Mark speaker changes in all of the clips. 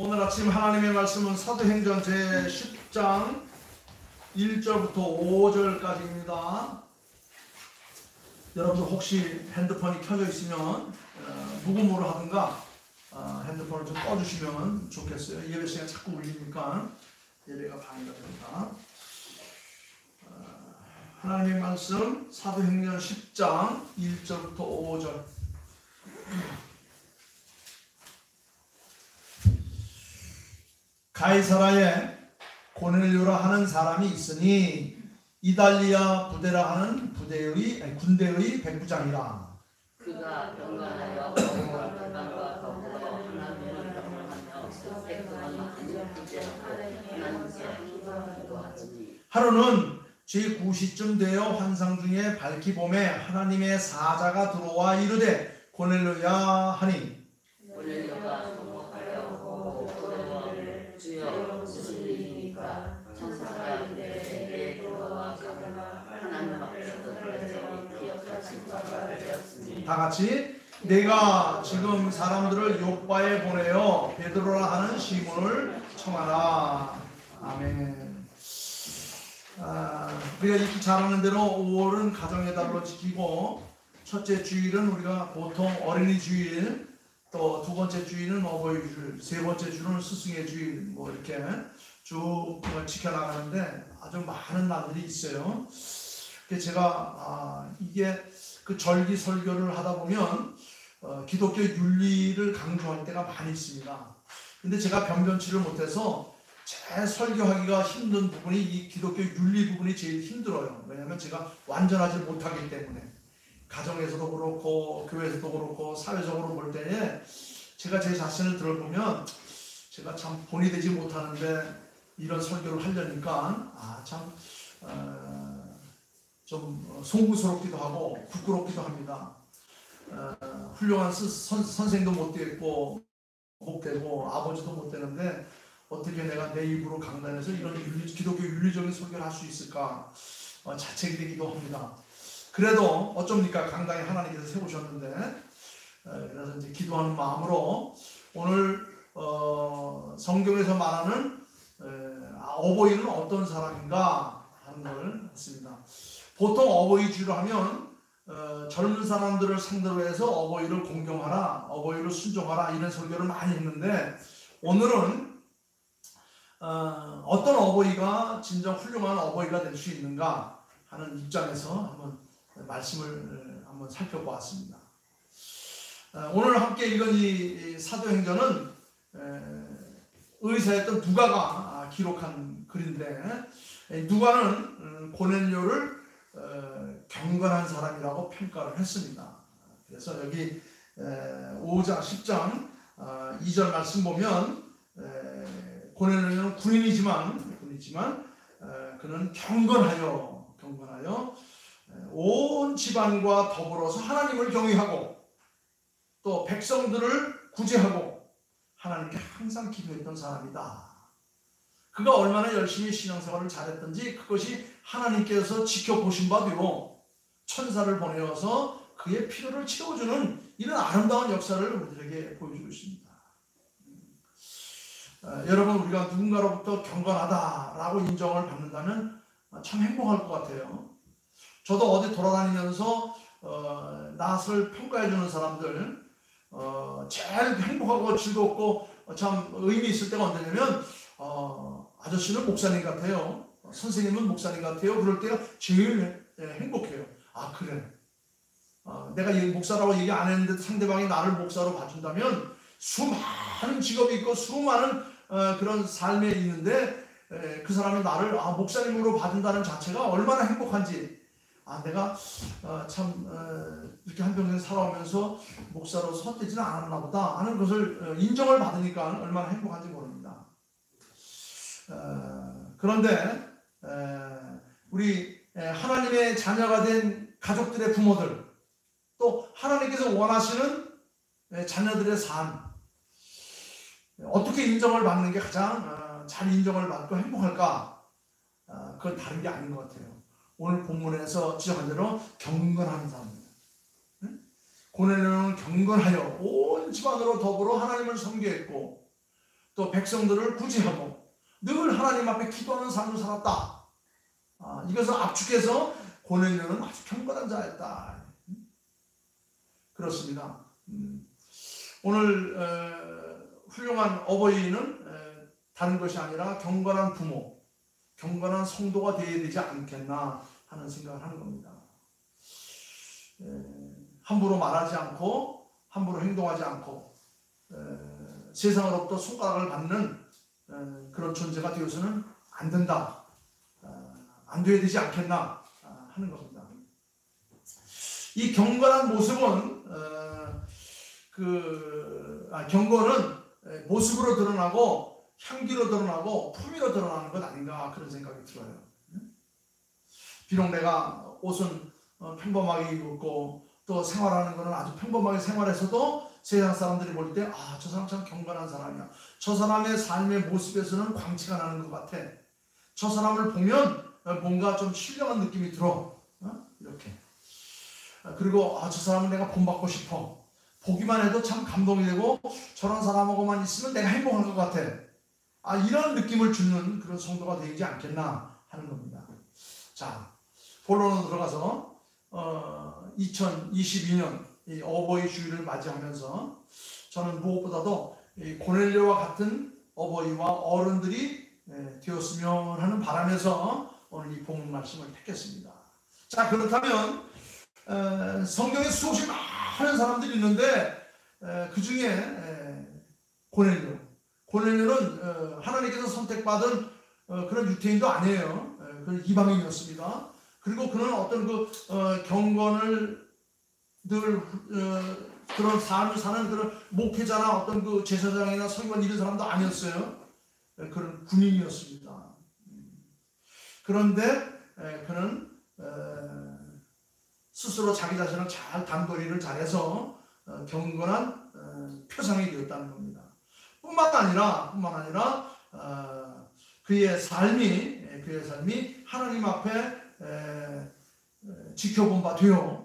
Speaker 1: 오늘 아침 하나님의 말씀은 사도행전 제10장 1절부터 5절까지입니다. 여러분 혹시 핸드폰이 켜져 있으면 무음으로 하든가 핸드폰을 좀 꺼주시면 좋겠어요. 예배 시간 자꾸 울리니까 예배가 방해가 됩니다. 하나님의 말씀 사도행전 10장 1절부터 5절. 가이사라에 고넬료라 하는 사람이 있으니 이달리아 부대라 하는 군대의 백부장이라.
Speaker 2: 그가 경건하여 거룩한 평강과 더불어 하나님을 경외하며 백성을 많은 부재하고 하나님께 기도하지.
Speaker 1: 하루는 제9시쯤 되어 환상 중에 밝히 봄에 하나님의 사자가 들어와 이르되 고넬료야 하니
Speaker 2: 고넬료가 성공하여 고넬료를 주여 무슨 일이니까 천사가 내게 들어와 가거나 하나님 앞에서 백성이 기억하신 바가 되었으니.
Speaker 1: 다 같이 내가 지금 사람들을 요바에 보내어 베드로라 하는 시몬을 청하라. 아멘. 우리가 익히 잘 아는 대로 5월은 가정의 달로 지키고 첫째 주일은 우리가 보통 어린이 주일, 또 두 번째 주일은 어버이 주일, 세 번째 주일은 스승의 주일, 뭐 이렇게 쭉 지켜나가는데 아주 많은 날들이 있어요. 제가 이게 그 절기 설교를 하다 보면 기독교 윤리를 강조할 때가 많이 있습니다. 근데 제가 변변치를 못해서 제 설교하기가 힘든 부분이 이 기독교 윤리 부분이 제일 힘들어요. 왜냐하면 제가 완전하지 못하기 때문에. 가정에서도 그렇고 교회에서도 그렇고 사회적으로 볼 때에 제가 제 자신을 들어보면 제가 참 본이 되지 못하는데 이런 설교를 하려니까 좀 송구스럽기도 하고 부끄럽기도 합니다. 훌륭한 선생도 못 되고 아버지도 못 되는데 어떻게 내가 내 입으로 강단에서 이런 기독교 윤리적인 설교를 할 수 있을까 자책이 되기도 합니다. 그래도 어쩝니까? 강당에 하나님께서 세우셨는데 그래서 이제 기도하는 마음으로 오늘 성경에서 말하는 어버이는 어떤 사람인가 하는 걸 했습니다. 보통 어버이 주로 하면 젊은 사람들을 상대로 해서 어버이를 공경하라, 어버이를 순종하라 이런 설교를 많이 했는데 오늘은 어떤 어버이가 진정 훌륭한 어버이가 될 수 있는가 하는 입장에서 한번 말씀을 한번 살펴보았습니다. 오늘 함께 읽은 이 사도행전은 의사였던 누가가 기록한 글인데 누가는 고넬료를 경건한 사람이라고 평가를 했습니다. 그래서 여기 5장 10장 2절 말씀 보면 고넬료는 군인이지만 그는 경건하여 온 집안과 더불어서 하나님을 경외하고 또 백성들을 구제하고 하나님께 항상 기도했던 사람이다. 그가 얼마나 열심히 신앙생활을 잘했던지 그것이 하나님께서 지켜보신 바대로 천사를 보내어서 그의 필요를 채워주는 이런 아름다운 역사를 우리들에게 보여주고 있습니다. 여러분 우리가 누군가로부터 경건하다라고 인정을 받는다면 참 행복할 것 같아요. 저도 어디 돌아다니면서 낯을 평가해주는 사람들 제일 행복하고 즐겁고 참 의미 있을 때가 언제냐면 아저씨는 목사님 같아요. 선생님은 목사님 같아요. 그럴 때가 제일 행복해요. 아 그래. 내가 목사라고 얘기 안 했는데 상대방이 나를 목사로 봐준다면 수많은 직업이 있고 수많은 그런 삶에 있는데 그 사람이 나를 목사님으로 봐준다는 자체가 얼마나 행복한지 내가 참 이렇게 한평생 살아오면서 목사로서 헛되지는 않았나 보다 하는 것을 인정을 받으니까 얼마나 행복한지 모릅니다. 그런데 우리 하나님의 자녀가 된 가족들의 부모들 또 하나님께서 원하시는 자녀들의 삶 어떻게 인정을 받는 게 가장 잘 인정을 받고 행복할까? 그건 다른 게 아닌 것 같아요. 오늘 본문에서 지적한 대로 경건한 사람입니다. 고넬료는 경건하여 온 집안으로 더불어 하나님을 섬겨했고 또 백성들을 구제하고 늘 하나님 앞에 기도하는 삶을 살았다. 이것을 압축해서 고넬료는 아주 경건한 자였다. 그렇습니다. 오늘 훌륭한 어버이는 다른 것이 아니라 경건한 부모, 경건한 성도가 되어야 되지 않겠나 하는 생각을 하는 겁니다. 함부로 말하지 않고 함부로 행동하지 않고 세상으로부터 손가락을 받는 그런 존재가 되어서는 안 된다, 안 되어야 되지 않겠나 하는 겁니다. 이 경건한 모습은 경건은 모습으로 드러나고 향기로 드러나고 품위로 드러나는 것 아닌가 그런 생각이 들어요. 비록 내가 옷은 평범하게 입고 또 생활하는 것은 아주 평범하게 생활해서도 세상 사람들이 볼 때 저 사람 참 경건한 사람이야. 저 사람의 삶의 모습에서는 광채가 나는 것 같아. 저 사람을 보면 뭔가 좀 신령한 느낌이 들어. 이렇게. 그리고 저 사람은 내가 본받고 싶어. 보기만 해도 참 감동이 되고 저런 사람하고만 있으면 내가 행복할 것 같아. 이런 느낌을 주는 그런 성도가 되지 않겠나 하는 겁니다. 자, 본론으로 들어가서 2022년 이 어버이 주일을 맞이하면서 저는 무엇보다도 이 고넬료와 같은 어버이와 어른들이 되었으면 하는 바람에서 오늘 이 본문 말씀을 택했습니다. 자, 그렇다면 성경에 수없이 많은 사람들이 있는데 그 중에 고넬료는 하나님께서 선택받은 그런 유태인도 아니에요. 그는 이방인이었습니다. 그리고 그는 어떤 경건을 늘 그런 삶을 사는 그런 목회자나 어떤 그 제사장이나 서기관 이런 사람도 아니었어요. 그런 군인이었습니다. 그런데 그는 스스로 자기 자신을 잘 단도리를 잘해서 경건한 표상이 되었다는 겁니다. 뿐만 아니라 그의 삶이 하나님 앞에 지켜본 바 되어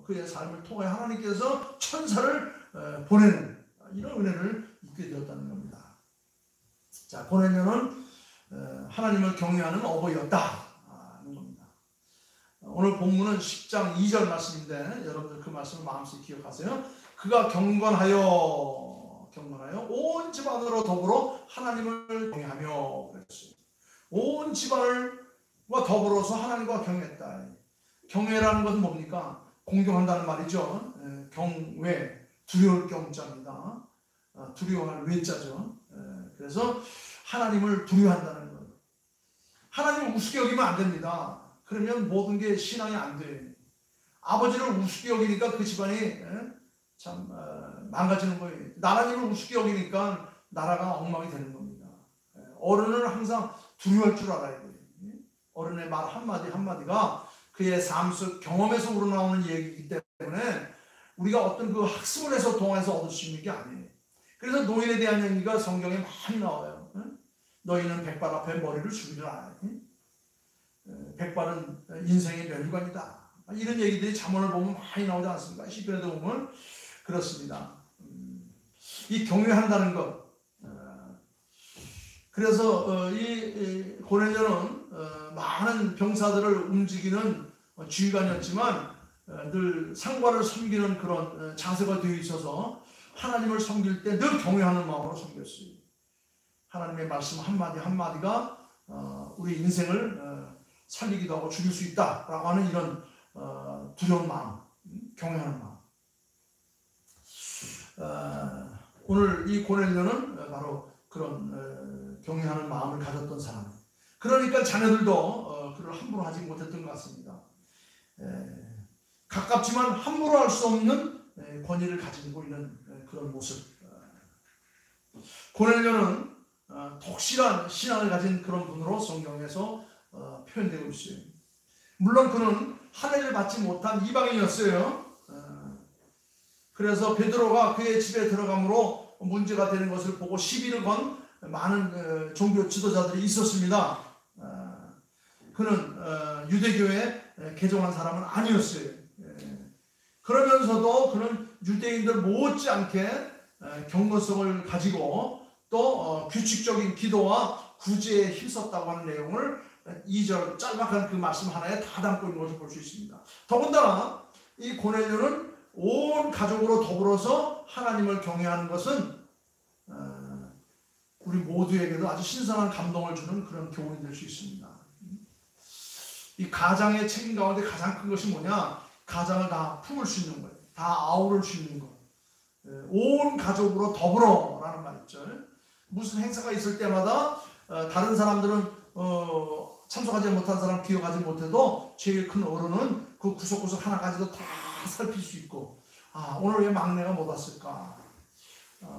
Speaker 1: 그의 삶을 통해 하나님께서 천사를 보내는 이런 은혜를 입게 되었다는 겁니다. 자, 고넬료는 하나님을 경외하는 어버이였다는 겁니다. 오늘 본문은 10장 2절 말씀인데 여러분들 그 말씀을 마음속에 기억하세요. 그가 경건하여 온 집안으로 더불어 하나님을 경외하며 그랬어요. 온 집안과 더불어서 하나님과 경외했다. 경외라는 것은 뭡니까? 공경한다는 말이죠. 경외, 두려울 경자입니다. 두려워할 외자죠. 그래서 하나님을 두려워한다는 것. 하나님을 우습게 여기면 안 됩니다. 그러면 모든 게 신앙이 안 돼. 아버지를 우습게 여기니까 그 집안이 참 망가지는 거예요. 나라님을 우습게 여기니까 나라가 엉망이 되는 겁니다. 어른은 항상 두려워할 줄 알아야 돼요. 어른의 말 한마디 한마디가 그의 삶 속 경험에서 우러나오는 얘기이기 때문에 우리가 어떤 그 학습을 해서 동화해서 얻을 수 있는 게 아니에요. 그래서 노인에 대한 얘기가 성경에 많이 나와요. 너희는 백발 앞에 머리를 숙이라. 백발은 인생의 멸류관이다. 이런 얘기들이 잠언을 보면 많이 나오지 않습니까? 시편에도 보면 그렇습니다. 이 경외한다는 것. 그래서 이 고넬료는 많은 병사들을 움직이는 지휘관이었지만 늘 상관을 섬기는 그런 자세가 되어 있어서 하나님을 섬길 때 늘 경외하는 마음으로 섬겼어요. 하나님의 말씀 한마디 한마디가 우리 인생을 살리기도 하고 죽일 수 있다라고 하는 이런 두려운 마음, 경외하는 마음. 오늘 이 고넬료는 바로 그런 경외하는 마음을 가졌던 사람. 그러니까 자녀들도 그를 함부로 하지 못했던 것 같습니다. 가깝지만 함부로 할 수 없는 권위를 가지고 있는 그런 모습. 고넬료는 독실한 신앙을 가진 그런 분으로 성경에서 표현되고 있어요. 물론 그는 할례를 받지 못한 이방인이었어요. 그래서 베드로가 그의 집에 들어감으로 문제가 되는 것을 보고 시비를 건 많은 종교 지도자들이 있었습니다. 그는 유대교에 개종한 사람은 아니었어요. 그러면서도 그는 유대인들 못지않게 경건성을 가지고 규칙적인 기도와 구제에 힘썼다고 하는 내용을 2절 짤막한 그 말씀 하나에 다 담고 있는 것을 볼 수 있습니다. 더군다나 이 고넬료는 온 가족으로 더불어서 하나님을 경외하는 것은 우리 모두에게도 아주 신선한 감동을 주는 그런 교훈이 될 수 있습니다. 이 가장의 책임 가운데 가장 큰 것이 뭐냐? 가장을 다 품을 수 있는 거예요. 다 아우를 수 있는 것. 온 가족으로 더불어라는 말 있죠. 무슨 행사가 있을 때마다 다른 사람들은 참석하지 못한 사람 기억하지 못해도 제일 큰 어른은 그 구석구석 하나까지도 다 살필 수 있고, 오늘 왜 막내가 못 왔을까?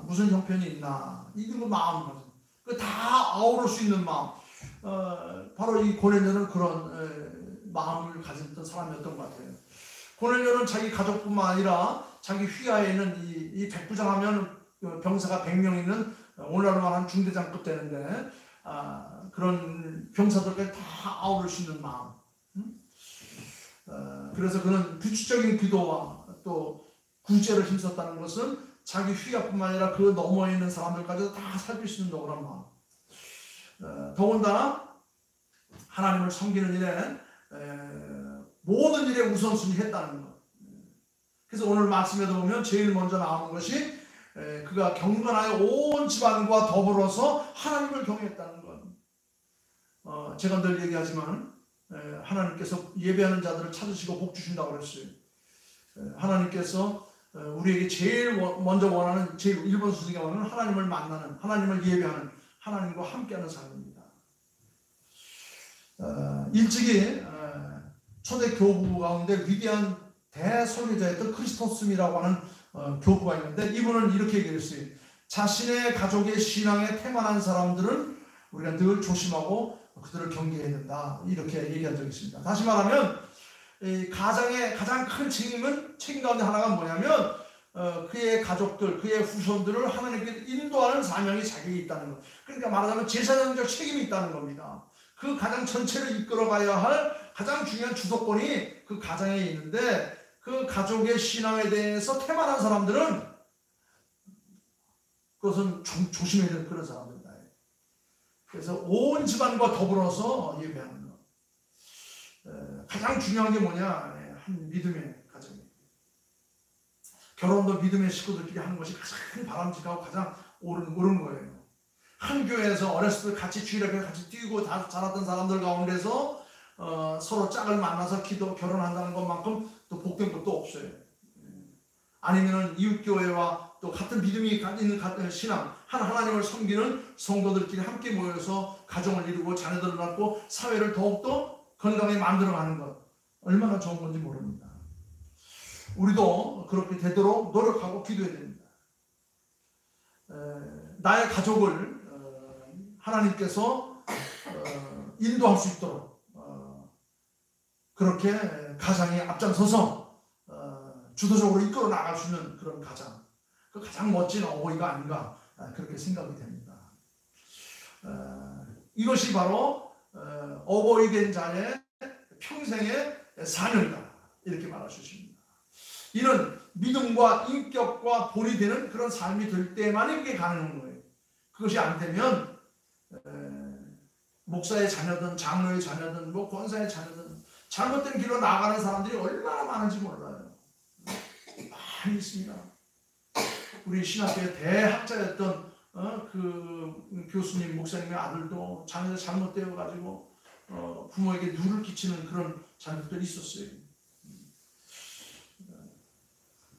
Speaker 1: 무슨 형편이 있나? 이런 거 마음가짐. 다 아우를 수 있는 마음. 바로 이 고넬료는 그런 마음을 가졌던 사람이었던 것 같아요. 고넬료는 자기 가족뿐만 아니라 자기 휘하에 있는 이 백부장하면 병사가 100명 있는 오늘날로 말하는 중대장급 되는데 그런 병사들까지 다 아우를 수 있는 마음. 그래서 그는 규칙적인 기도와 또 구제를 힘썼다는 것은 자기 휘하뿐만 아니라 그 너머에 있는 사람들까지도 다 살필 수 있는 노란 마음. 더군다나 하나님을 섬기는 일에 모든 일에 우선순위 했다는 것. 그래서 오늘 말씀에도 보면 제일 먼저 나오는 것이 그가 경건하여 온 집안과 더불어서 하나님을 경외했다는 것. 제가 늘 얘기하지만 하나님께서 예배하는 자들을 찾으시고 복 주신다고 그랬어요. 하나님께서 우리에게 제일 먼저 원하는 제일 1번 순위가 원하는 하나님을 만나는, 하나님을 예배하는, 하나님과 함께하는 삶입니다. 일찍이 초대 교부 가운데 위대한 대설교자였던 크리스토스미라고 하는 교부가 있는데 이분은 이렇게 얘기했어요. 자신의 가족의 신앙에 태만한 사람들은 우리가 늘 조심하고 그들을 경계해야 된다. 이렇게 얘기한 적이 있습니다. 다시 말하면 이 가장의 가장 큰 책임 가운데 하나가 뭐냐면 그의 가족들, 그의 후손들을 하나님께 인도하는 사명이 자기에게 있다는 것. 그러니까 말하자면 제사장적 책임이 있다는 겁니다. 그 가장 전체를 이끌어가야 할 가장 중요한 주도권이 그 가장에 있는데 그 가족의 신앙에 대해서 태만한 사람들은 그것은 조심해야 되는 그런 사람들이다. 그래서 온 집안과 더불어서 예배하는 것. 가장 중요한 게 뭐냐? 한 믿음의 가정이에요. 결혼도 믿음의 식구들끼리 하는 것이 가장 바람직하고 가장 옳은 거예요. 한 교회에서 어렸을 때 같이 주일학교 같이 뛰고 다 자랐던 사람들 가운데서 서로 짝을 만나서 결혼한다는 것만큼 또 복된 것도 없어요. 아니면은 이웃교회와 또 같은 믿음이 있는 같은 신앙, 하나님을 섬기는 성도들끼리 함께 모여서 가정을 이루고 자녀들을 낳고 사회를 더욱더 건강하게 만들어가는 것, 얼마나 좋은 건지 모릅니다. 우리도 그렇게 되도록 노력하고 기도해야 됩니다. 나의 가족을 하나님께서 인도할 수 있도록 그렇게 가장이 앞장서서 주도적으로 이끌어 나갈 수 있는 그런 가장, 그 가장 멋진 어머니가 아닌가 그렇게 생각이 됩니다. 이것이 바로 어버이 된 자의 평생의 사명이다 이렇게 말할 수 있습니다. 이는 믿음과 인격과 본이 되는 그런 삶이 될 때만이 그게 가능한 거예요. 그것이 안 되면 목사의 자녀든 장로의 자녀든 권사의 자녀든 잘못된 길로 나아가는 사람들이 얼마나 많은지 몰라요. 많이 있습니다. 우리 신학교의 대학자였던 그 교수님, 목사님의 아들도 자녀가 잘못되어 가지고 부모에게 누를 끼치는 그런 자녀들이 있었어요.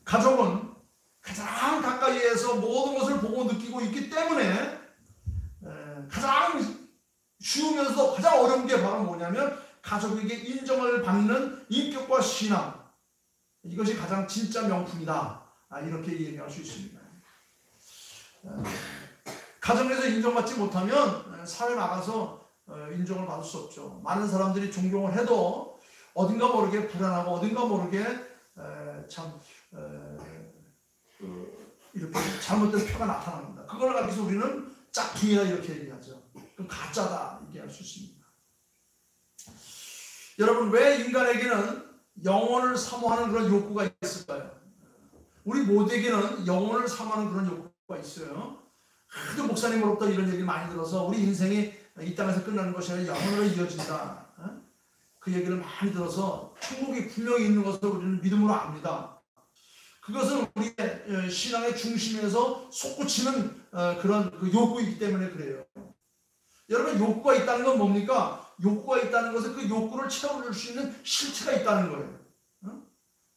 Speaker 1: 가족은 가장 가까이에서 모든 것을 보고 느끼고 있기 때문에 가장 쉬우면서도 가장 어려운 게 바로 뭐냐면 가족에게 인정을 받는 인격과 신앙, 이것이 가장 진짜 명품이다 이렇게 얘기할 수 있습니다. 가정에서 인정받지 못하면 사회 나가서 인정을 받을 수 없죠. 많은 사람들이 존경을 해도 어딘가 모르게 불안하고 어딘가 모르게 이렇게 잘못된 표가 나타납니다. 그걸 가지고 우리는 짝퉁이다 이렇게 얘기하죠. 그럼 가짜다 얘기할 수 있습니다. 여러분, 왜 인간에게는 영혼을 사모하는 그런 욕구가 있을까요? 우리 모두에게는 영혼을 사모하는 그런 욕구가 있어요. 하도 목사님으로부터 이런 얘기를 많이 들어서 우리 인생이 이 땅에서 끝나는 것이 아니라 영원으로 이어진다. 그 얘기를 많이 들어서 천국이 분명히 있는 것을 우리는 믿음으로 압니다. 그것은 우리의 신앙의 중심에서 솟구치는 그런 그 욕구이기 때문에 그래요. 여러분, 욕구가 있다는 건 뭡니까? 욕구가 있다는 것은 그 욕구를 채워줄 수 있는 실체가 있다는 거예요.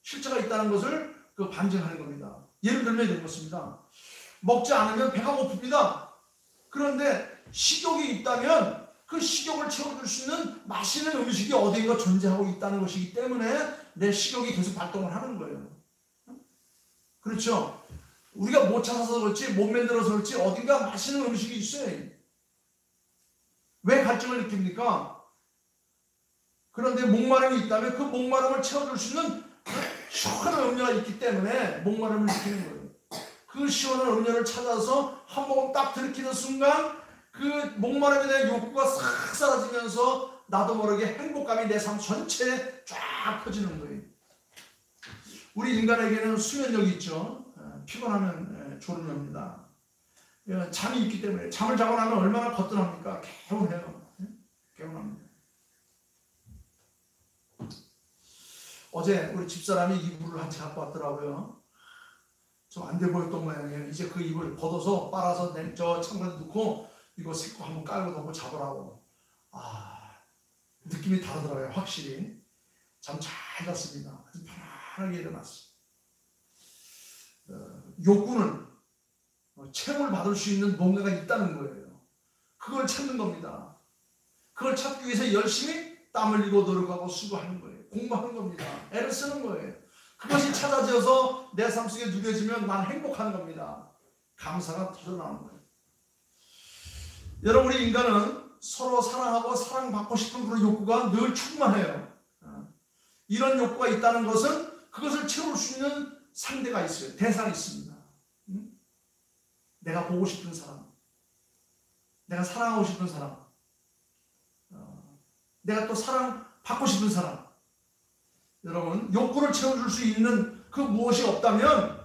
Speaker 1: 실체가 있다는 것을 그 반증하는 겁니다. 예를 들면 이런 것입니다. 먹지 않으면 배가 고픕니다. 그런데 식욕이 있다면 그 식욕을 채워줄 수 있는 맛있는 음식이 어디인가 존재하고 있다는 것이기 때문에 내 식욕이 계속 발동을 하는 거예요. 그렇죠? 우리가 못 찾아서 그렇지, 못 만들어서 그렇지 어딘가 맛있는 음식이 있어요. 왜 갈증을 느낍니까? 그런데 목마름이 있다면 그 목마름을 채워줄 수 있는 시원한 음료가 있기 때문에 목마름을 느끼는 거예요. 그 시원한 음료를 찾아서 한 모금 딱 들이키는 순간 그 목마름에 대한 욕구가 싹 사라지면서 나도 모르게 행복감이 내 삶 전체에 쫙 퍼지는 거예요. 우리 인간에게는 수면력이 있죠. 피곤하면 졸음입니다. 잠이 있기 때문에 잠을 자고 나면 얼마나 거뜬합니까? 개운해요. 개운합니다. 어제 우리 집사람이 이불을 한 채 갖고 왔더라고요. 좀 안 돼 보였던 모양이에요. 이제 그 이불 걷어서 빨아서 저 창문에 넣고 이거 싣고 한번 깔고 놓고 자보라고. 느낌이 다르더라고요. 확실히. 잠 잘 잤습니다. 아주 편안하게 일어났어요. 욕구는 채용을 받을 수 있는 뭔가가 있다는 거예요. 그걸 찾는 겁니다. 그걸 찾기 위해서 열심히 땀 흘리고 노력하고 수고하는 거예요. 공부하는 겁니다. 애를 쓰는 거예요. 그것이 찾아져서 내 삶 속에 누려지면 난 행복한 겁니다. 감사가 터져나오는 거예요. 여러분, 우리 인간은 서로 사랑하고 사랑받고 싶은 그런 욕구가 늘 충만해요. 이런 욕구가 있다는 것은 그것을 채울 수 있는 상대가 있어요. 대상이 있습니다. 내가 보고 싶은 사람, 내가 사랑하고 싶은 사람, 내가 또 사랑받고 싶은 사람. 여러분, 욕구를 채워줄 수 있는 그 무엇이 없다면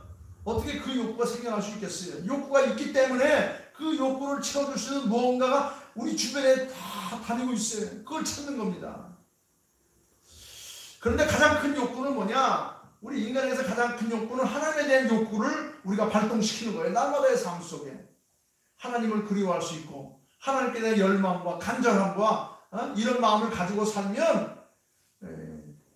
Speaker 1: 어떻게 그 욕구가 생겨날 수 있겠어요? 욕구가 있기 때문에 그 욕구를 채워줄 수 있는 무언가가 우리 주변에 다 다니고 있어요. 그걸 찾는 겁니다. 그런데 가장 큰 욕구는 뭐냐? 우리 인간에서 가장 큰 욕구는 하나님에 대한 욕구를 우리가 발동시키는 거예요. 날마다의 삶 속에 하나님을 그리워할 수 있고 하나님께 대한 열망과 간절함과 이런 마음을 가지고 살면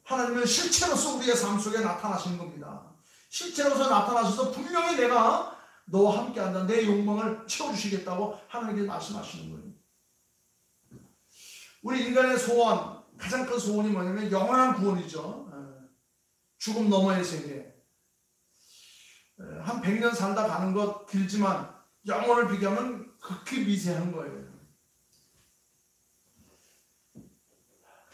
Speaker 1: 하나님은 실체로서 우리의 삶 속에 나타나시는 겁니다. 실체로서 나타나셔서 분명히 내가 너와 함께한다, 내 욕망을 채워주시겠다고 하나님께 말씀하시는 거예요. 우리 인간의 소원, 가장 큰 소원이 뭐냐면 영원한 구원이죠. 죽음 너머의 세계. 한 100년 살다 가는 것 길지만 영혼을 비교하면 극히 미세한 거예요.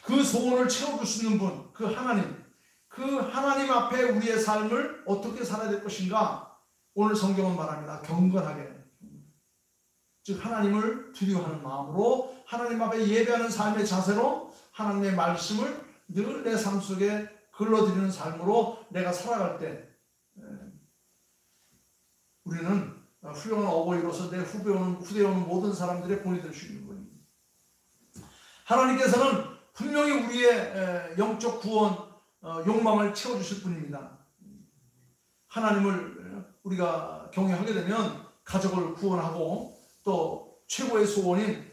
Speaker 1: 그 소원을 채워줄 수 있는 분, 그 하나님 앞에 우리의 삶을 어떻게 살아야 될 것인가? 오늘 성경은 말합니다. 경건하게. 즉 하나님을 두려워하는 마음으로 하나님 앞에 예배하는 삶의 자세로 하나님의 말씀을 늘 내 삶 속에 걸러드리는 삶으로 내가 살아갈 때 우리는 훌륭한 어버이로서 내 후대에 오는 모든 사람들의 본이 될 수 있는 거예요. 하나님께서는 분명히 우리의 영적 구원 욕망을 채워주실 분입니다. 하나님을 우리가 경외하게 되면 가족을 구원하고 또 최고의 소원인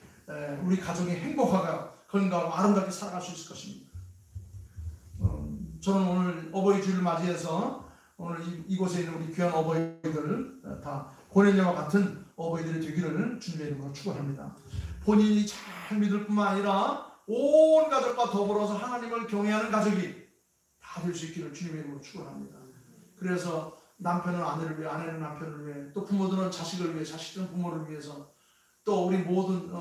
Speaker 1: 우리 가족이 행복하고 건강하고 아름답게 살아갈 수 있을 것입니다. 저는 오늘 어버이 주일을 맞이해서 오늘 이곳에 있는 우리 귀한 어버이들 다 고넬녀와 같은 어버이들이 되기를 주님의 이름으로 축원합니다. 본인이 잘 믿을 뿐만 아니라 온 가족과 더불어서 하나님을 경외하는 가족이 다 될 수 있기를 주님의 이름으로 축원합니다. 그래서 남편은 아내를 위해, 아내는 남편을 위해, 또 부모들은 자식을 위해, 자식들은 부모를 위해서, 또 우리 모든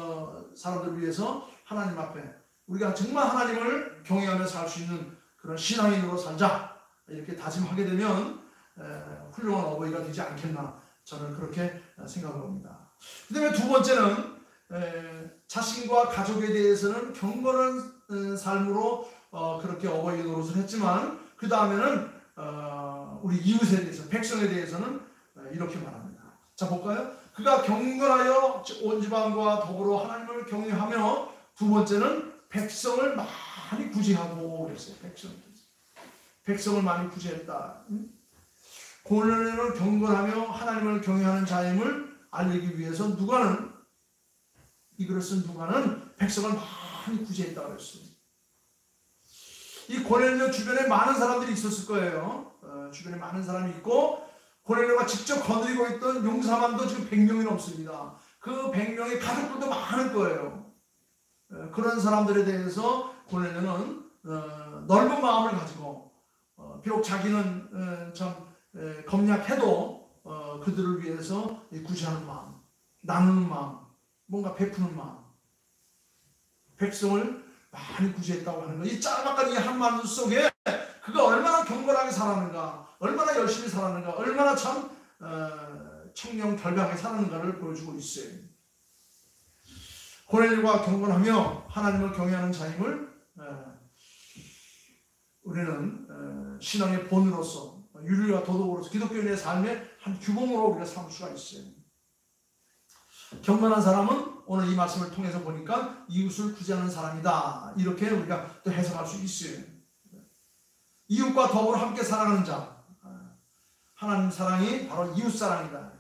Speaker 1: 사람들을 위해서 하나님 앞에 우리가 정말 하나님을 경외하며 살 수 있는 그런 신앙인으로 살자, 이렇게 다짐하게 되면 훌륭한 어버이가 되지 않겠나, 저는 그렇게 생각합니다. 그 다음에 두 번째는 자신과 가족에 대해서는 경건한 삶으로 그렇게 어버이 노릇을 했지만 그 다음에는 우리 이웃에 대해서, 백성에 대해서는 이렇게 말합니다. 자, 볼까요? 그가 경건하여 온 지방과 더불어 하나님을 경외하며 두 번째는 백성을 많이 구제하고 그랬어요. 백성을 많이 구제했다. 고넬료는 경건하며 하나님을 경외하는 자임을 알리기 위해서 이 글을 쓴 누가는 백성을 많이 구제했다고 그랬어요. 이 고넬료 주변에 많은 사람들이 있었을 거예요. 주변에 많은 사람이 있고 고넬료가 직접 거느리고 있던 용사만도 지금 100명이 넘습니다. 그 100명의 가족들도 많을 거예요. 그런 사람들에 대해서 고넬료는 넓은 마음을 가지고 비록 자기는 참 검약해도 그들을 위해서 구제하는 마음, 나누는 마음, 뭔가 베푸는 마음, 백성을 많이 구제했다고 하는 거예요. 이 짤막한 이 한마디 속에 그가 얼마나 경건하게 살았는가, 얼마나 열심히 살았는가, 얼마나 참 청렴결백하게 살았는가를 보여주고 있어요. 고넬료가 경건하며 하나님을 경외하는 자임을 우리는 신앙의 본으로서, 윤리와 도덕으로서 기독교인의 삶의 한 규범으로 우리가 삼을 수가 있어요. 경건한 사람은 오늘 이 말씀을 통해서 보니까 이웃을 구제하는 사람이다, 이렇게 우리가 또 해석할 수 있어요. 이웃과 더불어 함께 살아가는 자, 하나님 사랑이 바로 이웃 사랑이다.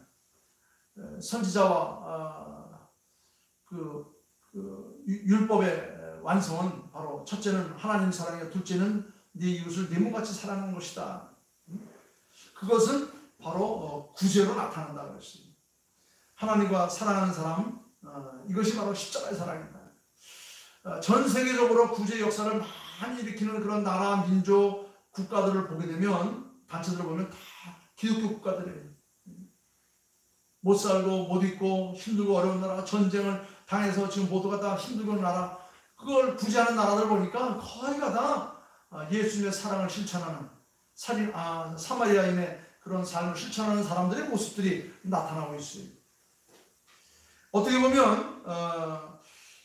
Speaker 1: 선지자와 율법의 완성은 바로 첫째는 하나님 사랑이고 둘째는 네 이웃을 네 몸같이 사랑하는 것이다. 그것은 바로 구제로 나타난다고 그랬습니다. 하나님과 사랑하는 사람, 이것이 바로 십자가의 사랑입니다. 전 세계적으로 구제 역사를 많이 일으키는 그런 나라, 민족, 국가들을 보게 되면, 단체들을 보면 다 기독교 국가들이에요. 못 살고 못 입고 힘들고 어려운 나라, 전쟁을 당해서 지금 모두가 다 힘들고 있는 나라, 그걸 구제하는 나라들 보니까 거의가 다 예수님의 사랑을 실천하는 사마리아인의 그런 삶을 실천하는 사람들의 모습들이 나타나고 있어요. 어떻게 보면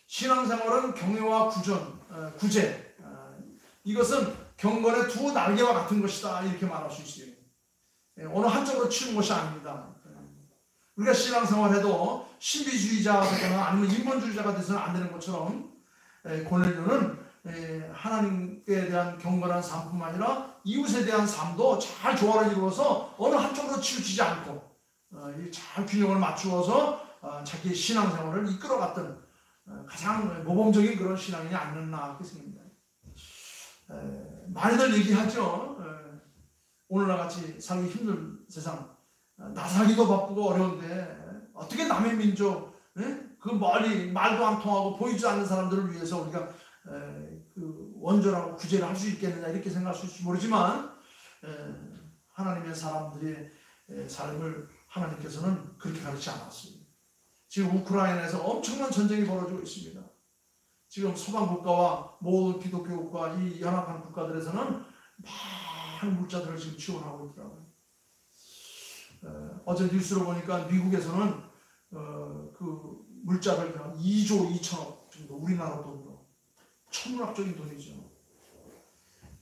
Speaker 1: 신앙생활은 경외와 구제, 이것은 경건의 두 날개와 같은 것이다, 이렇게 말할 수 있어요. 어느 한쪽으로 치우는 것이 아닙니다. 우리가 신앙생활해도 신비주의자가 되거나 아니면 인본주의자가 돼서는 안 되는 것처럼 고넬료는 하나님에 대한 경건한 삶뿐만 아니라 이웃에 대한 삶도 잘 조화를 이루어서 어느 한쪽으로 치우치지 않고 잘 균형을 맞추어서 자기의 신앙생활을 이끌어갔던 가장 모범적인 그런 신앙이 아니었나 그렇게 생각합니다. 많이들 얘기하죠. 오늘날 같이 살기 힘든 세상, 나사기도 바쁘고 어려운데 어떻게 남의 민족, 그 멀리 말도 안 통하고 보이지 않는 사람들을 위해서 우리가 그 원조라고 구제를 할 수 있겠느냐, 이렇게 생각할 수 있을지 모르지만 하나님의 사람들의 삶을 하나님께서는 그렇게 가르치지 않았습니다. 지금 우크라이나에서 엄청난 전쟁이 벌어지고 있습니다. 지금 서방 국가와 모든 기독교 국가, 이 연합한 국가들에서는 많은 물자들을 지금 지원하고 있더라고요. 어제 뉴스로 보니까 미국에서는 그 물자를 2조 2천억 정도, 우리나라 돈으로 천문학적인 돈이죠.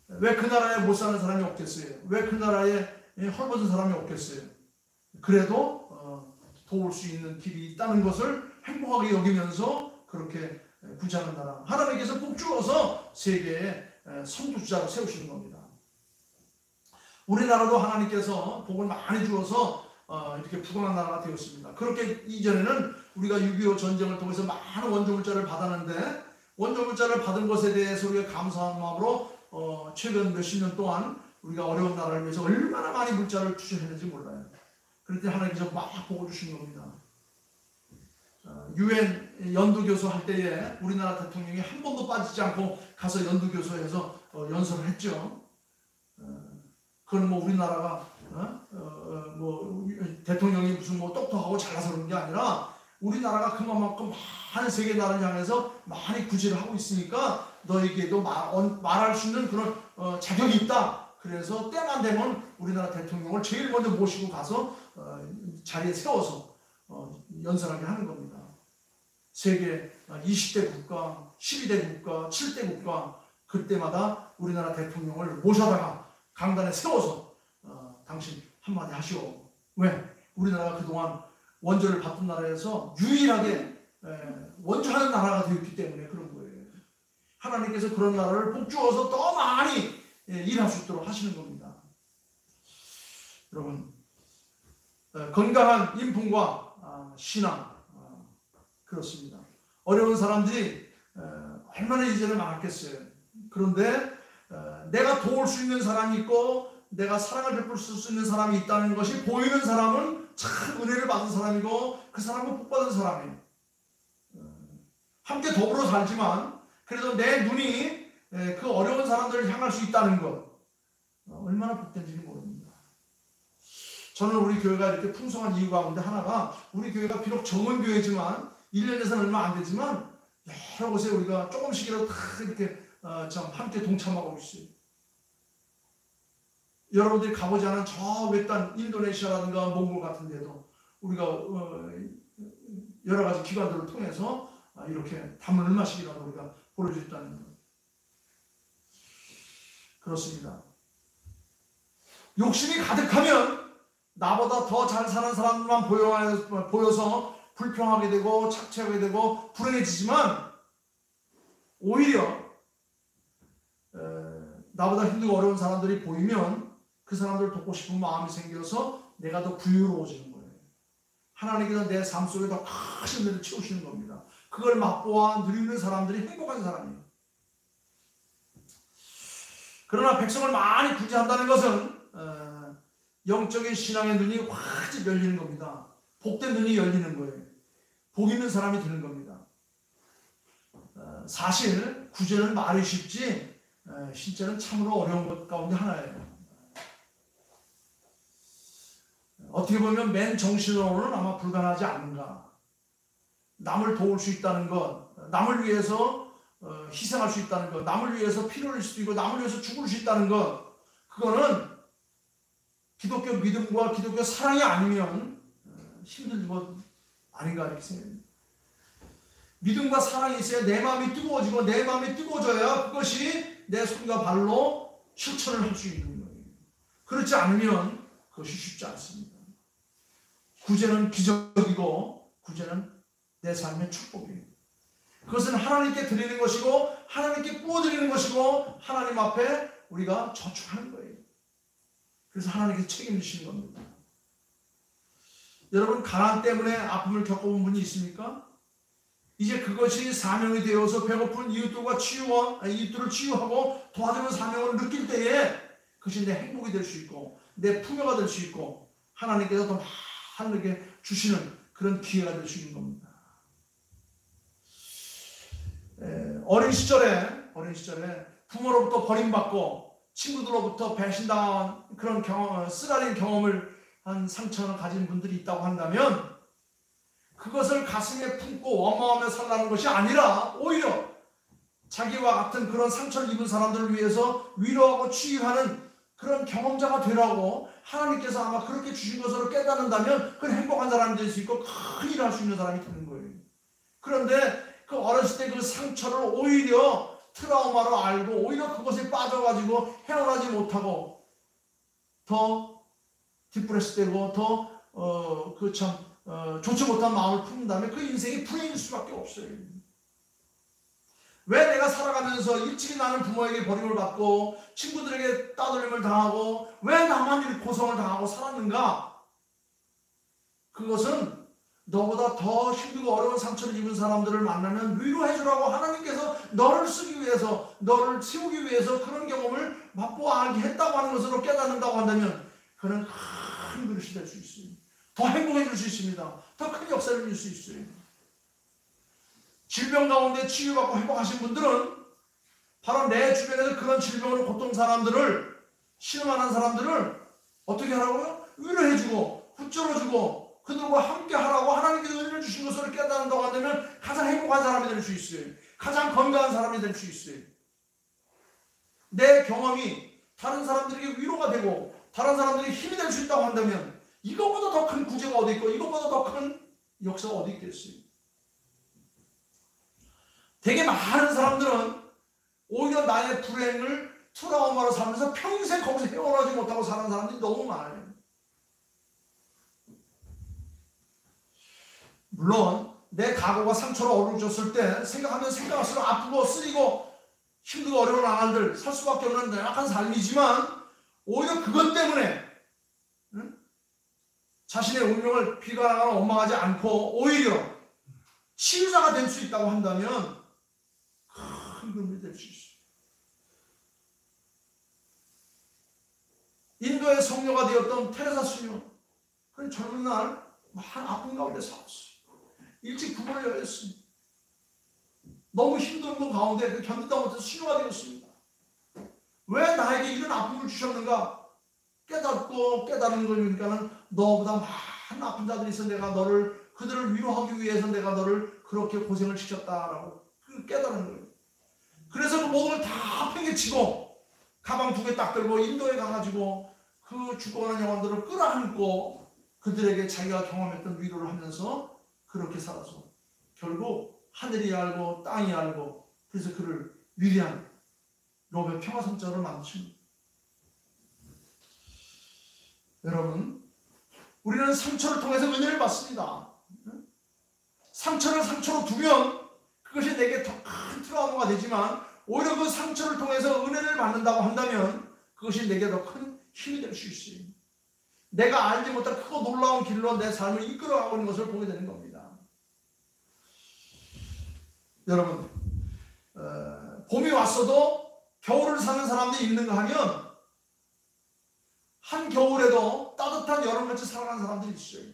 Speaker 1: 왜 그 나라에 못 사는 사람이 없겠어요? 왜 그 나라에 헐벗은 사람이 없겠어요? 그래도 도울 수 있는 길이 있다는 것을 행복하게 여기면서 그렇게 구제하는 나라, 하나님께서 복 주어서 세계에 선두주자로 세우시는 겁니다. 우리나라도 하나님께서 복을 많이 주어서 이렇게 부강한 나라가 되었습니다. 그렇게 이전에는 우리가 6.25 전쟁을 통해서 많은 원조물자를 받았는데, 원조물자를 받은 것에 대해서 우리가 감사한 마음으로 최근 몇십 년 동안 우리가 어려운 나라를 위해서 얼마나 많이 물자를 투자했는지 몰라요. 그럴 때 하나님께서 막 복을 주신 겁니다. UN 연두교수 할 때에 우리나라 대통령이 한 번도 빠지지 않고 가서 연두교수에서 연설을 했죠. 그건 뭐 우리나라가 뭐 대통령이 무슨 뭐 똑똑하고 잘나서 그런 게 아니라 우리나라가 그만큼 많은 세계 나라를 향해서 많이 구제를 하고 있으니까 너에게도 말할 수 있는 그런 자격이 있다. 그래서 때만 되면 우리나라 대통령을 제일 먼저 모시고 가서 자리에 세워서 연설하게 하는 겁니다. 세계 20대 국가, 12대 국가, 7대 국가, 그때마다 우리나라 대통령을 모셔다가 강단에 세워서 당신 한마디 하시오. 왜? 우리나라가 그동안 원조를 받던 나라에서 유일하게 원조하는 나라가 되었기 때문에 그런 거예요. 하나님께서 그런 나라를 복주어서 더 많이 일할 수 있도록 하시는 겁니다. 여러분, 건강한 인품과 신앙, 그렇습니다. 어려운 사람들이 얼마나 이제는 많았겠어요. 그런데 내가 도울 수 있는 사람이 있고 내가 사랑을 베풀 수 있는 사람이 있다는 것이 보이는 사람은 참 은혜를 받은 사람이고 그 사람은 복 받은 사람이에요. 함께 더불어 살지만 그래도 내 눈이 그 어려운 사람들을 향할 수 있다는 것, 얼마나 복된지는 모릅니다. 저는 우리 교회가 이렇게 풍성한 이유 가운데 하나가, 우리 교회가 비록 적은 교회지만 1년에서는 얼마 안 되지만 여러 곳에 우리가 조금씩이라도 다 이렇게 함께 동참하고 있어요. 여러분들이 가보지 않은 저 외딴 인도네시아라든가 몽골 같은 데도 우리가 여러 가지 기관들을 통해서 이렇게 담을 얼마씩이라도 우리가 보내줄 수 있다는 것. 그렇습니다. 욕심이 가득하면 나보다 더 잘 사는 사람만 보여서 불평하게 되고 착취하게 되고 불행해지지만, 오히려 나보다 힘들고 어려운 사람들이 보이면 그 사람들을 돕고 싶은 마음이 생겨서 내가 더 부유로워지는 거예요. 하나님께서 내 삶 속에 더 큰 은혜를 채우시는 겁니다. 그걸 맛보아 누리는 사람들이 행복한 사람이에요. 그러나 백성을 많이 구제한다는 것은 영적인 신앙의 눈이 확 열리는 겁니다. 복된 눈이 열리는 거예요. 복 있는 사람이 되는 겁니다. 사실 구제는 말이 쉽지 실제는 참으로 어려운 것 가운데 하나예요. 어떻게 보면 맨 정신으로는 아마 불가능하지 않는가. 남을 도울 수 있다는 것, 남을 위해서 희생할 수 있다는 것, 남을 위해서 피를 흘릴 수도 있고 남을 위해서 죽을 수 있다는 것, 그거는 기독교 믿음과 기독교 사랑이 아니면 힘든 것 아닌가 이렇게 생각합니다. 믿음과 사랑이 있어야 내 마음이 뜨거워지고, 내 마음이 뜨거워져야 그것이 내 손과 발로 실천을 할 수 있는 거예요. 그렇지 않으면 그것이 쉽지 않습니다. 구제는 기적이고 구제는 내 삶의 축복이에요. 그것은 하나님께 드리는 것이고 하나님께 부어드리는 것이고 하나님 앞에 우리가 저축하는 거예요. 그래서 하나님께서 책임지시는 겁니다. 여러분, 가난 때문에 아픔을 겪어본 분이 있습니까? 이제 그것이 사명이 되어서 배고픈 이웃들을 치유하고 도와주는 사명을 느낄 때에 그것이 내 행복이 될 수 있고 내 풍요가 될 수 있고 하나님께서 더 하늘에게 주시는 그런 기회가 될 수 있는 겁니다. 어린 시절에 부모로부터 버림받고 친구들로부터 배신당한 그런 쓰라린 경험을 한 상처를 가진 분들이 있다고 한다면 그것을 가슴에 품고 원망하며 살라는 것이 아니라 오히려 자기와 같은 그런 상처를 입은 사람들을 위해서 위로하고 치유하는 그런 경험자가 되라고 하나님께서 아마 그렇게 주신 것으로 깨닫는다면 그건 행복한 사람이 될 수 있고 큰 일을 할 수 있는 사람이 되는 거예요. 그런데 그 어렸을 때 그 상처를 오히려 트라우마로 알고 오히려 그것에 빠져가지고 헤어나지 못하고 더 디프레스되고 더 좋지 못한 마음을 품는다면 그 인생이 불행일 수밖에 없어요. 왜 내가 살아가면서 일찍이 나는 부모에게 버림을 받고 친구들에게 따돌림을 당하고 왜 나만 이렇게 고성을 당하고 살았는가? 그것은 너보다 더 힘들고 어려운 상처를 입은 사람들을 만나면 위로해주라고 하나님께서 너를 쓰기 위해서, 너를 세우기 위해서 그런 경험을 맛보아 알게 했다고 하는 것으로 깨닫는다고 한다면 그는 큰 그릇이 될 수 있어요. 더 행복해질 수 있습니다. 더 큰 역사를 이룰 수 있어요. 질병 가운데 치유받고 회복하신 분들은 바로 내 주변에서 그런 질병으로 고통 사람들을, 신음하는 사람들을 어떻게 하라고요? 위로해주고 붙들어주고 그들과 함께 하라고 하나님께서 은혜를 주신 것을 깨닫는다고 한다면 가장 행복한 사람이 될 수 있어요. 가장 건강한 사람이 될 수 있어요. 내 경험이 다른 사람들에게 위로가 되고 다른 사람들에게 힘이 될 수 있다고 한다면 이것보다 더 큰 구제가 어디 있고 이것보다 더 큰 역사가 어디 있겠어요. 되게 많은 사람들은 오히려 나의 불행을 트라우마로 살면서 평생 거기서 헤어나지 못하고 사는 사람들이 너무 많아요. 물론 내 과거가 상처로 어루졌을 때 생각하면 생각할수록 아프고 쓰리고 힘들고 어려운 나날들 살 수밖에 없는 약한 삶이지만 오히려 그것 때문에 자신의 운명을 비관하거나 원망하지 않고 오히려 치유자가 될 수 있다고 한다면 큰 도움이 될 수 있어요. 인도의 성녀가 되었던 테레사 수녀, 그 젊은 날 한 아픈 가운데 살았어요. 일찍 부모를 여였습니다. 너무 힘든 것 가운데 그 견디다 못해서 수녀가 되었습니다. 왜 나에게 이런 아픔을 주셨는가 깨닫고 깨달은 거니까는 너보다 많은 아픈 자들이 있어 내가 너를 그들을 위로하기 위해서 내가 너를 그렇게 고생을 시켰다라고 깨달은 거예요. 그래서 그 모든 걸 다 팽개치고 가방 2개 딱 들고 인도에 가가지고 그 죽어가는 영혼들을 끌어안고 그들에게 자기가 경험했던 위로를 하면서 그렇게 살아서 결국 하늘이 알고 땅이 알고 그래서 그를 위대한 노벨 평화상장을 만드십니다. 여러분, 우리는 상처를 통해서 은혜를 받습니다. 상처를 상처로 두면 그것이 내게 더 큰 트라우마가 되지만 오히려 그 상처를 통해서 은혜를 받는다고 한다면 그것이 내게 더 큰 힘이 될 수 있어요. 내가 알지 못한 크고 놀라운 길로 내 삶을 이끌어가고 있는 것을 보게 되는 겁니다. 여러분, 봄이 왔어도 겨울을 사는 사람들이 있는가 하면 한 겨울에도 따뜻한 여름같이 살아가는 사람들이 있어요.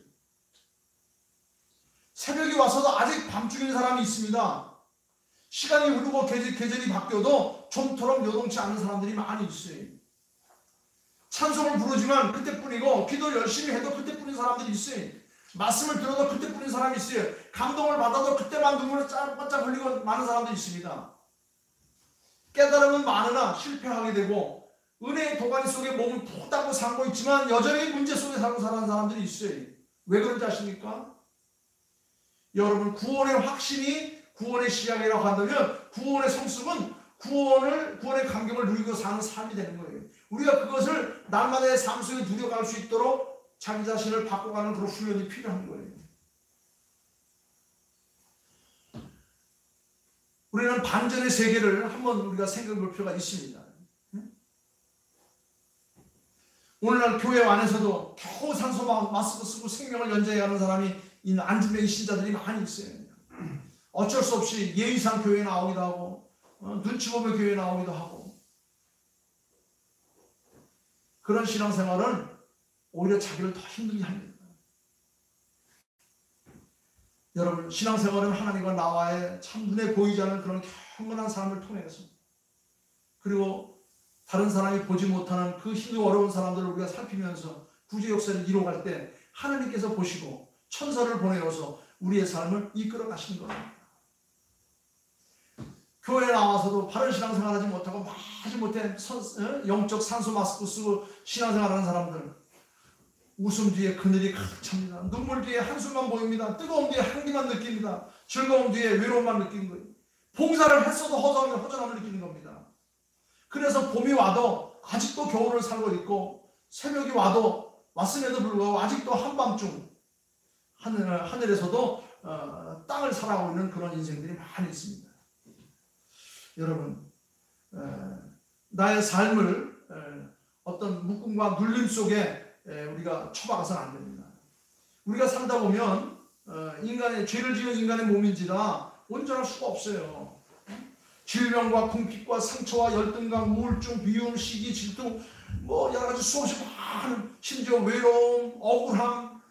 Speaker 1: 새벽이 와서도 아직 밤중인 사람이 있습니다. 시간이 흐르고 계절이 바뀌어도 좀처럼 요동치 않는 사람들이 많이 있어요. 찬송을 부르지만 그때뿐이고 기도를 열심히 해도 그때뿐인 사람들이 있어요. 말씀을 들어도 그때뿐인 사람이 있어요. 감동을 받아도 그때만 눈물을 반짝 흘리고 많은 사람들이 있습니다. 깨달음은 많으나 실패하게 되고 은혜의 도가니 속에 몸을 푹 닫고 살고 있지만 여전히 문제 속에 살고 사는 사람들이 있어요. 왜 그런지 아십니까? 여러분, 구원의 확신이 구원의 시작이라고 한다면 구원의 성숙은 구원의 감격을 누리고 사는 삶이 되는 거예요. 우리가 그것을 날마다의 삶 속에 누려갈 수 있도록 자기 자신을 바꿔가는 그런 훈련이 필요한 거예요. 우리는 반전의 세계를 한번 우리가 생각해 볼 필요가 있습니다. 오늘날 교회 안에서도 겨우 산소 마스크 쓰고 생명을 연장해가는 사람이 있는 안진뱅이 신자들이 많이 있어요. 어쩔 수 없이 예의상 교회에 나오기도 하고 눈치 보며 교회에 나오기도 하고 그런 신앙생활은 오히려 자기를 더 힘들게 합니다. 여러분, 신앙생활은 하나님과 나와의 참 눈에 보이지 않는 그런 경건한 삶을 통해서 그리고 다른 사람이 보지 못하는 그 힘들고 어려운 사람들을 우리가 살피면서 구제 역사를 이뤄갈 때 하나님께서 보시고 천사를 보내어서 우리의 삶을 이끌어 가시는 겁니다. 교회에 나와서도 바른 신앙생활 하지 못하고 마지못해 영적 산소 마스크 쓰고 신앙생활하는 사람들 웃음 뒤에 그늘이 가득 찹니다. 눈물 뒤에 한숨만 보입니다. 뜨거움 뒤에 향기만 느낍니다. 즐거움 뒤에 외로움만 느끼는 거예요. 봉사를 했어도 허전함을 느끼는 겁니다. 그래서 봄이 와도 아직도 겨울을 살고 있고 새벽이 와도 왔음에도 불구하고 아직도 한밤중 하늘에서도 땅을 살아가고 있는 그런 인생들이 많이 있습니다. 여러분, 나의 삶을 어떤 묶음과 눌림 속에 우리가 처박아서는 안 됩니다. 우리가 살다 보면 인간의 죄를 지은 인간의 몸인지라 온전할 수가 없어요. 질병과 궁핍과 상처와 열등감, 우울증, 비움, 시기, 질투, 뭐 여러 가지 수없이 많은 심지어 외로움, 억울함,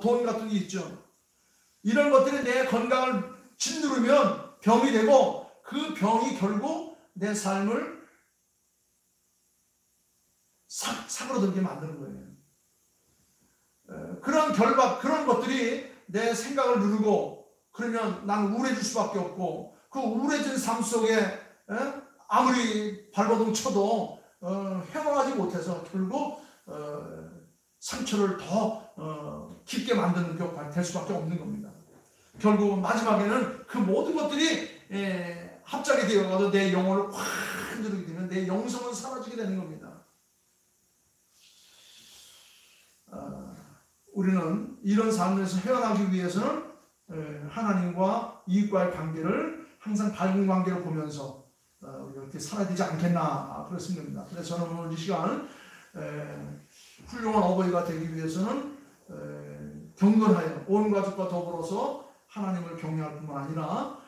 Speaker 1: 돈 같은 게 있죠. 이런 것들이 내 건강을 짓누르면 병이 되고 그 병이 결국 내 삶을 사그러들게 만드는 거예요. 그런 결박, 그런 것들이 내 생각을 누르고 그러면 난 우울해질 수밖에 없고 그 우울해진 삶 속에 아무리 발버둥 쳐도 헤어나가지 못해서 결국 상처를 더 깊게 만드는 격이 될 수밖에 없는 겁니다. 결국 마지막에는 그 모든 것들이 합작이 되어가지고 내 영혼을 확 흔들게 되면 내 영성은 사라지게 되는 겁니다. 우리는 이런 삶에서 헤어나기 위해서는 하나님과 이웃과의 관계를 항상 밝은 관계로 보면서 우리가 이렇게 살아야 되지 않겠나 그런 생각입니다. 그래서 저는 오늘 이 시간 훌륭한 어버이가 되기 위해서는 경건하여 온 가족과 더불어서 하나님을 경외할 뿐만 아니라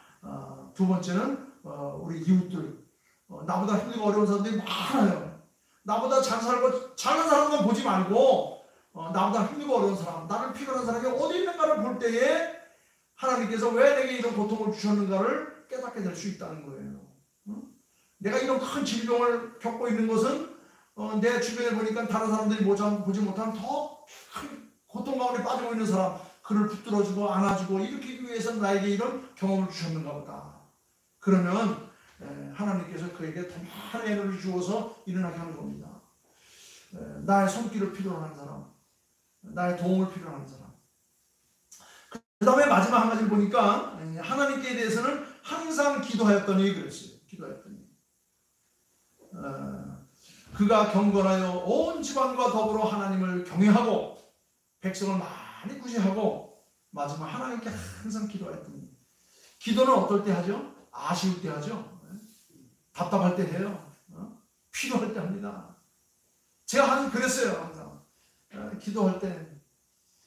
Speaker 1: 두 번째는 우리 이웃들, 나보다 힘들고 어려운 사람들이 많아요. 나보다 잘 살고 잘난 사람만 보지 말고 나보다 힘들고 어려운 사람, 나를 필요한 사람이 어디 있는가를 볼 때에 하나님께서 왜 내게 이런 고통을 주셨는가를 깨닫게 될 수 있다는 거예요. 내가 이런 큰 질병을 겪고 있는 것은 내 주변에 보니까 다른 사람들이 보지 못한 더 큰 고통 가운데 빠지고 있는 사람, 그를 붙들어주고 안아주고 일으키기 위해서 나에게 이런 경험을 주셨는가 보다. 그러면 하나님께서 그에게 더 많은 에너지를 주어서 일어나게 하는 겁니다. 나의 손길을 필요로 하는 사람, 나의 도움을 필요로 하는 사람. 그 다음에 마지막 한 가지를 보니까 하나님께 대해서는 항상 기도하였더니 그랬어요. 기도하였더니 그가 경건하여 온 집안과 더불어 하나님을 경외하고 백성을 많이 구제하고 마지막 하나님께 항상 기도하였더니. 기도는 어떨 때 하죠? 아쉬울 때 하죠. 답답할 때 해요. 필요할 때 합니다. 제가 항상 그랬어요. 항상 기도할 때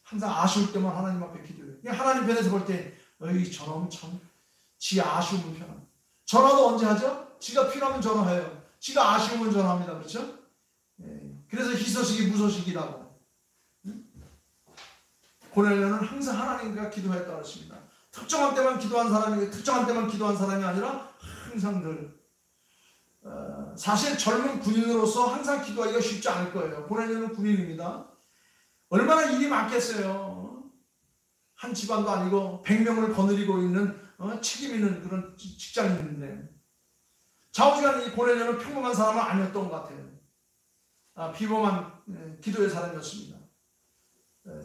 Speaker 1: 항상 아쉬울 때만 하나님 앞에 기도해요. 하나님 편에서 볼 때 저놈 참 지 아쉬우면 편합니다. 전화도 언제 하죠? 지가 필요하면 전화해요. 지가 아쉬우면 전화합니다. 그렇죠? 그래서 희소식이 무소식이라고. 고넬료는 항상 하나님과 기도했다고 했습니다. 특정한 때만 기도한 사람이 특정한 때만 기도한 사람이 아니라 항상 늘. 사실 젊은 군인으로서 항상 기도하기가 쉽지 않을 거예요. 고넬료는 군인입니다. 얼마나 일이 많겠어요. 한 집안도 아니고 100명을 거느리고 있는 책임 있는 그런 직장인인데 좌우지간 이 고넬료는 평범한 사람은 아니었던 것 같아요. 비범한 기도의 사람이었습니다.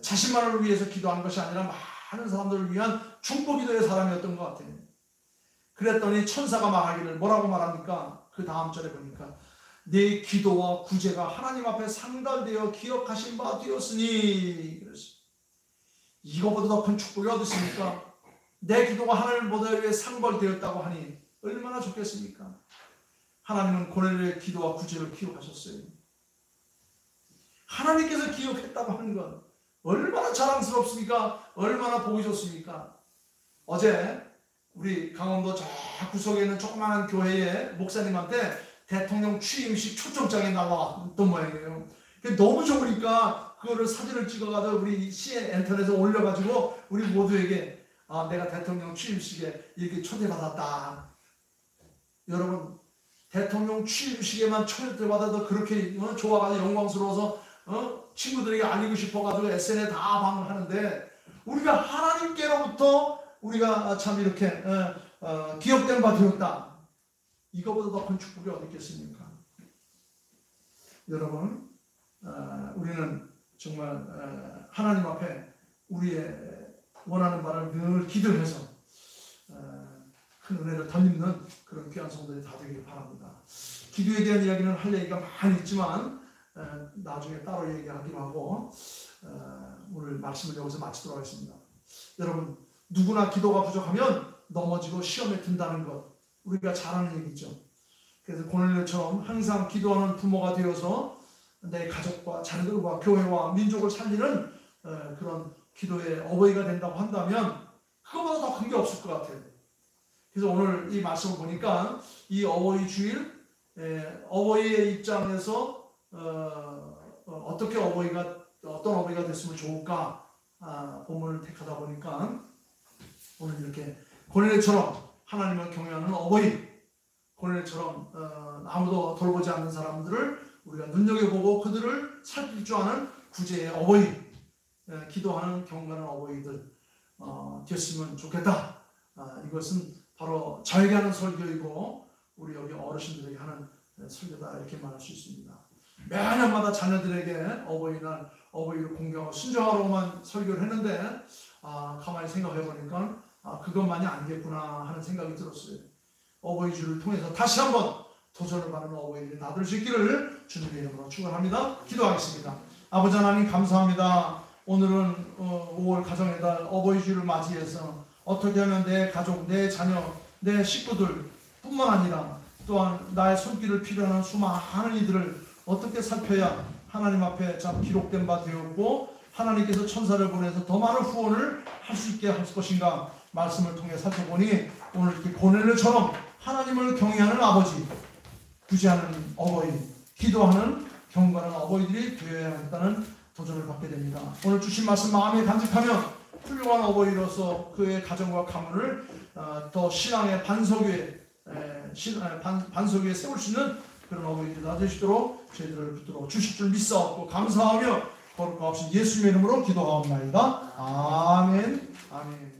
Speaker 1: 자신만을 위해서 기도한 것이 아니라 많은 사람들을 위한 중보 기도의 사람이었던 것 같아요. 그랬더니 천사가 말하기를 뭐라고 말합니까? 그 다음 절에 보니까 내 기도와 구제가 하나님 앞에 상달되어 기억하신 바 되었으니 그랬어요. 이거보다 더 큰 축복이 어디 있습니까? 내 기도가 하나님 보좌에 상벌되었다고 하니 얼마나 좋겠습니까? 하나님은 고넬료의 기도와 구제를 기억하셨어요. 하나님께서 기억했다고 하는 것 얼마나 자랑스럽습니까? 얼마나 보기 좋습니까? 어제 우리 강원도 저 구석에 있는 조그마한 교회의 목사님한테 대통령 취임식 초청장이 나왔던 모양이에요. 너무 좋으니까 그거를 사진을 찍어가지고 우리 CNN 인터넷에 올려가지고 우리 모두에게 내가 대통령 취임식에 이렇게 초대받았다. 여러분 대통령 취임식에만 초대받아도 그렇게 좋아가지고 영광스러워서 친구들에게 알리고 싶어가지고 SNS에 다 방문하는데 우리가 하나님께로부터 우리가 참 이렇게 기억된 바 되었다. 이거보다 더 큰 축복이 어디 있겠습니까? 여러분 우리는 정말 하나님 앞에 우리의 원하는 바를 늘 기도해서 큰 은혜를 덧입는 그런 귀한 성도들이 다 되길 바랍니다. 기도에 대한 이야기는 할 얘기가 많이 있지만 나중에 따로 얘기하기로 하고 오늘 말씀을 여기서 마치도록 하겠습니다. 여러분 누구나 기도가 부족하면 넘어지고 시험에 든다는 것 우리가 잘 아는 얘기죠. 그래서 고넬료처럼 항상 기도하는 부모가 되어서 내 가족과 자녀들과 교회와 민족을 살리는 그런 기도의 어버이가 된다고 한다면 그거보다 더 큰 게 없을 것 같아요. 그래서 오늘 이 말씀을 보니까 이 어버이 주일 어버이의 입장에서 어떻게 어떤 어버이가 됐으면 좋을까 본문을 택하다 보니까 오늘 이렇게 고넬료처럼 하나님을 경외하는 어버이, 고넬료처럼 아무도 돌보지 않는 사람들을 우리가 눈여겨보고 그들을 살필 줄 아는 구제의 어버이, 기도하는 경건한 어버이들 됐으면 좋겠다. 이것은 바로 저에게 하는 설교이고 우리 여기 어르신들에게 하는 설교다 이렇게 말할 수 있습니다. 매년마다 자녀들에게 어버이날 어버이를 공경하고 순종하러만 설교를 했는데 가만히 생각해 보니까 그것만이 아니겠구나 하는 생각이 들었어요. 어버이 주를 통해서 다시 한번 도전을 받는 어버이들이 나들 수 있기를 주님의 이름으로 축원합니다. 기도하겠습니다. 아버지 하나님 감사합니다. 오늘은 5월 가정의 달 어버이 주를 맞이해서 어떻게 하면 내 가족, 내 자녀, 내 식구들 뿐만 아니라 또한 나의 손길을 필요하는 수많은 이들을 어떻게 살펴야 하나님 앞에 참 기록된 바 되었고 하나님께서 천사를 보내서 더 많은 후원을 할 수 있게 할 것인가 말씀을 통해 살펴보니 오늘 이렇게 고넬료처럼 하나님을 경외하는 아버지, 구제하는 어버이, 기도하는 경건한 어버이들이 되어야겠다는 도전을 받게 됩니다. 오늘 주신 말씀 마음에 간직하며 훌륭한 어버이로서 그의 가정과 가문을 더 신앙의 반석 위에 세울 수 있는 그런 어버이들이 다 되시도록 저희들을 붙들어 주실 줄 믿사옵고 감사하며 거룩하신 예수님의 이름으로 기도하옵나이다. 아멘. 아멘.